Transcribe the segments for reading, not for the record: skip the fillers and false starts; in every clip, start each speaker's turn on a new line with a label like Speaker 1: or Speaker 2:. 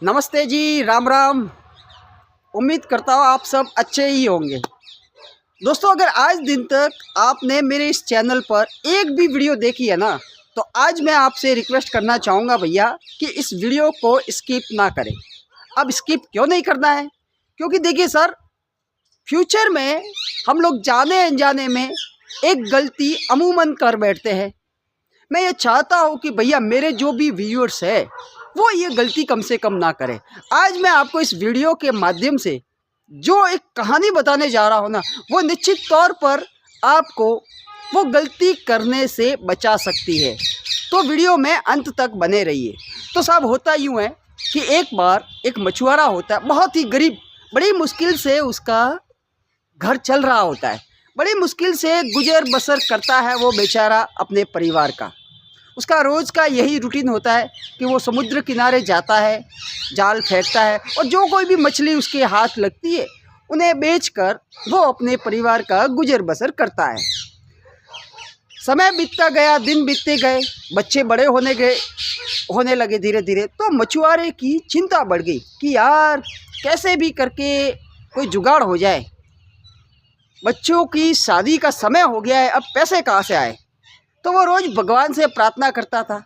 Speaker 1: नमस्ते जी, राम राम। उम्मीद करता हूँ आप सब अच्छे ही होंगे। दोस्तों, अगर आज दिन तक आपने मेरे इस चैनल पर एक भी वीडियो देखी है ना, तो आज मैं आपसे रिक्वेस्ट करना चाहूँगा भैया कि इस वीडियो को स्किप ना करें। अब स्किप क्यों नहीं करना है? क्योंकि देखिए सर, फ्यूचर में हम लोग जाने अनजाने में एक गलती अमूमन कर बैठते हैं। मैं ये चाहता हूँ कि भैया मेरे जो भी व्यूअर्स है वो ये गलती कम से कम ना करें। आज मैं आपको इस वीडियो के माध्यम से जो एक कहानी बताने जा रहा हूँ ना, वो निश्चित तौर पर आपको वो गलती करने से बचा सकती है। तो वीडियो में अंत तक बने रहिए। तो साहब, होता यूँ है कि एक बार एक मछुआरा होता है, बहुत ही गरीब, बड़ी मुश्किल से उसका घर चल रहा होता है, बड़ी मुश्किल से गुजर बसर करता है वो बेचारा अपने परिवार का। उसका रोज़ का यही रूटीन होता है कि वो समुद्र किनारे जाता है, जाल फेंकता है और जो कोई भी मछली उसके हाथ लगती है उन्हें बेचकर वो अपने परिवार का गुजर बसर करता है। समय बीतता गया, दिन बीतते गए, बच्चे बड़े होने लगे धीरे धीरे। तो मछुआरे की चिंता बढ़ गई कि यार कैसे भी करके कोई जुगाड़ हो जाए। बच्चों की शादी का समय हो गया है, अब पैसे कहाँ से आए? तो वो रोज़ भगवान से प्रार्थना करता था।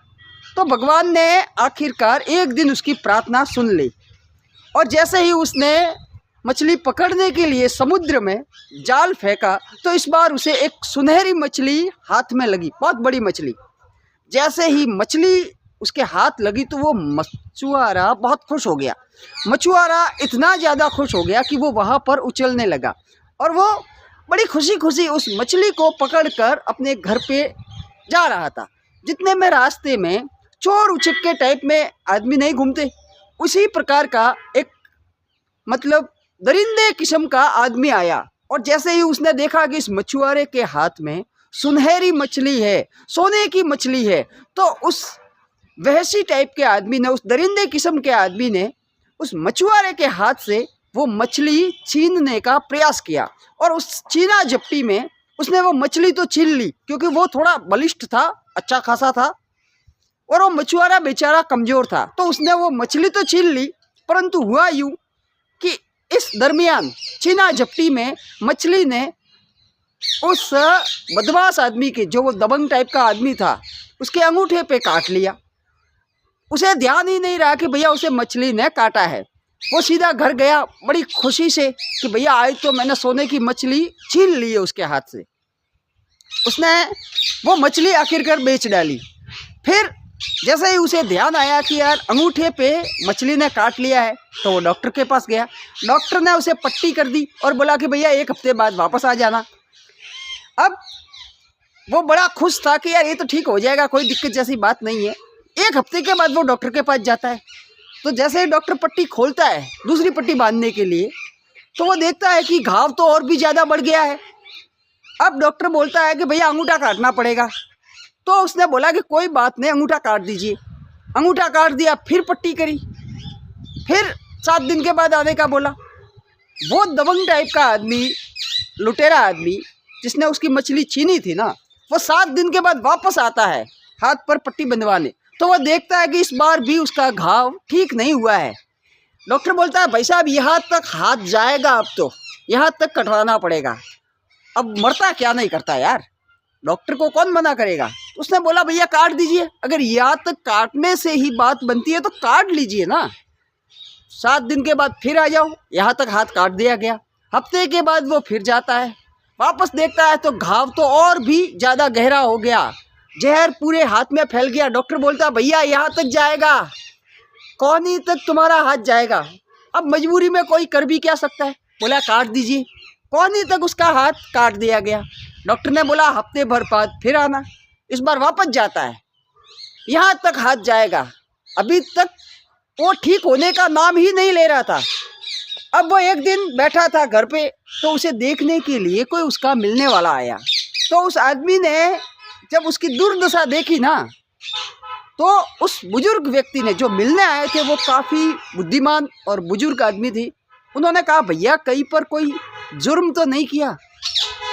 Speaker 1: तो भगवान ने आखिरकार एक दिन उसकी प्रार्थना सुन ली और जैसे ही उसने मछली पकड़ने के लिए समुद्र में जाल फेंका तो इस बार उसे एक सुनहरी मछली हाथ में लगी, बहुत बड़ी मछली। जैसे ही मछली उसके हाथ लगी तो वो मछुआरा बहुत खुश हो गया। मछुआरा इतना ज़्यादा खुश हो गया कि वो वहाँ पर उछलने लगा और वो बड़ी खुशी खुशी उस मछली को पकड़कर अपने घर पे जा रहा था। जितने में रास्ते में चोर उचक्के टाइप में आदमी नहीं घूमते, उसी प्रकार का एक दरिंदे किस्म का आदमी आया और जैसे ही उसने देखा कि इस मछुआरे के हाथ में सुनहरी मछली है, सोने की मछली है, तो उस वहशी टाइप के आदमी ने, उस दरिंदे किस्म के आदमी ने उस मछुआरे के हाथ से वो मछली छीनने का प्रयास किया और उस छीना झपटी में उसने वो मछली तो छीन ली, क्योंकि वो थोड़ा बलिष्ठ था, अच्छा खासा था और वो मछुआरा बेचारा कमज़ोर था। तो उसने वो मछली तो छीन ली, परंतु हुआ यूँ कि इस दरमियान छीना झपटी में मछली ने उस बदमाश आदमी के, जो वो दबंग टाइप का आदमी था, उसके अंगूठे पे काट लिया। उसे ध्यान ही नहीं रहा कि भैया उसे मछली ने काटा है। वो सीधा घर गया बड़ी खुशी से कि भैया आज तो मैंने सोने की मछली छीन ली है उसके हाथ से। उसने वो मछली आखिरकार बेच डाली। फिर जैसे ही उसे ध्यान आया कि यार अंगूठे पे मछली ने काट लिया है, तो वो डॉक्टर के पास गया। डॉक्टर ने उसे पट्टी कर दी और बोला कि भैया 1 हफ्ते बाद वापस आ जाना। अब वो बड़ा खुश था कि यार ये तो ठीक हो जाएगा, कोई दिक्कत जैसी बात नहीं है। 1 हफ्ते के बाद वो डॉक्टर के पास जाता है। तो जैसे ही डॉक्टर पट्टी खोलता है दूसरी पट्टी बांधने के लिए, तो वो देखता है कि घाव तो और भी ज़्यादा बढ़ गया है। अब डॉक्टर बोलता है कि भैया अंगूठा काटना पड़ेगा। तो उसने बोला कि कोई बात नहीं, अंगूठा काट दीजिए। अंगूठा काट दिया, फिर पट्टी करी, फिर 7 दिन के बाद आने का बोला। वो दबंग टाइप का आदमी, लुटेरा आदमी जिसने उसकी मछली छीनी थी ना, वो 7 दिन के बाद वापस आता है हाथ पर पट्टी बंधवाने। तो वो देखता है कि इस बार भी उसका घाव ठीक नहीं हुआ है। डॉक्टर बोलता है भाई साहब यहाँ तक हाथ जाएगा, अब तो यहाँ तक कटवाना पड़ेगा। अब मरता क्या नहीं करता यार, डॉक्टर को कौन मना करेगा। उसने बोला भैया काट दीजिए, अगर यहाँ तक काटने से ही बात बनती है तो काट लीजिए ना। 7 दिन के बाद फिर आ जाओ, यहाँ तक हाथ काट दिया गया। हफ्ते के बाद वो फिर जाता है, वापस देखता है तो घाव तो और भी ज़्यादा गहरा हो गया, जहर पूरे हाथ में फैल गया। डॉक्टर बोलता भैया यहाँ तक जाएगा, कोहनी तक तुम्हारा हाथ जाएगा। अब मजबूरी में कोई कर भी क्या सकता है, बोला काट दीजिए। कोहनी तक उसका हाथ काट दिया गया। डॉक्टर ने बोला हफ्ते भर बाद फिर आना। इस बार वापस जाता है, यहाँ तक हाथ जाएगा। अभी तक वो ठीक होने का नाम ही नहीं ले रहा था। अब वो एक दिन बैठा था घर पे, तो उसे देखने के लिए कोई उसका मिलने वाला आया। तो उस आदमी ने जब उसकी दुर्दशा देखी ना, तो उस बुजुर्ग व्यक्ति ने, जो मिलने आए थे वो काफ़ी बुद्धिमान और बुजुर्ग आदमी थी, उन्होंने कहा भैया कहीं पर कोई जुर्म तो नहीं किया,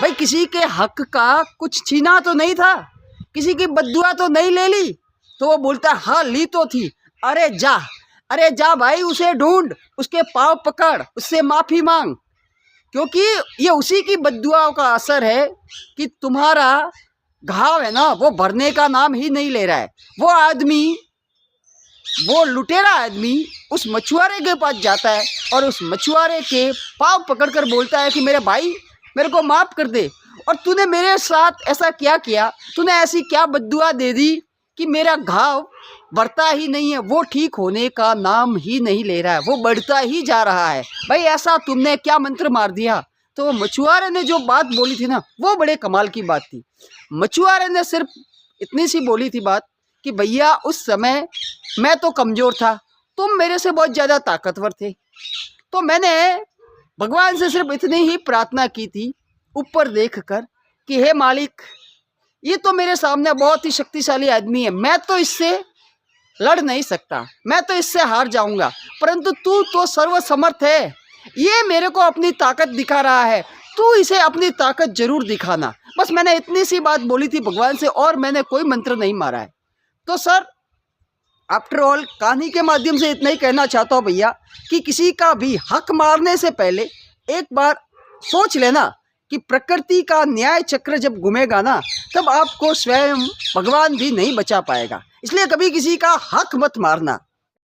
Speaker 1: भाई किसी के हक का कुछ छीना तो नहीं था, किसी की बद्दुआ तो नहीं ले ली। तो वो बोलता हाँ ली तो थी। अरे जा, अरे जा भाई, उसे ढूंढ, उसके पाँव पकड़, उससे माफ़ी मांग, क्योंकि ये उसी की बद्दुआओं का असर है कि तुम्हारा घाव है ना, वो भरने का नाम ही नहीं ले रहा है। वो आदमी, वो लुटेरा आदमी उस मछुआरे के पास जाता है और उस मछुआरे के पाँव पकड़कर बोलता है कि मेरे भाई, मेरे को माफ़ कर दे, और तूने मेरे साथ ऐसा क्या किया, तूने ऐसी क्या बद्दुआ दे दी कि मेरा घाव बढ़ता ही नहीं है, वो ठीक होने का नाम ही नहीं ले रहा है, वो बढ़ता ही जा रहा है। भाई ऐसा तुमने क्या मंत्र मार दिया। तो वो मछुआरे ने जो बात बोली थी ना, वो बड़े कमाल की बात थी। मछुआरे ने सिर्फ इतनी सी बोली थी बात कि भैया उस समय मैं तो कमज़ोर था, तुम मेरे से बहुत ज़्यादा ताकतवर थे, तो मैंने भगवान से सिर्फ इतनी ही प्रार्थना की थी ऊपर देख कर कि हे मालिक, ये तो मेरे सामने बहुत ही शक्तिशाली आदमी है, मैं तो इससे लड़ नहीं सकता, मैं तो इससे हार जाऊंगा, परंतु तू तो सर्वसमर्थ है, ये मेरे को अपनी ताकत दिखा रहा है, तू इसे अपनी ताकत जरूर दिखाना। बस मैंने इतनी सी बात बोली थी भगवान से, और मैंने कोई मंत्र नहीं मारा है। तो सर, आफ्टर ऑल कहानी के माध्यम से इतना ही कहना चाहता हूँ भैया कि किसी का भी हक मारने से पहले एक बार सोच लेना कि प्रकृति का न्याय चक्र जब घूमेगा ना, तब आपको स्वयं भगवान भी नहीं बचा पाएगा। इसलिए कभी किसी का हक मत मारना।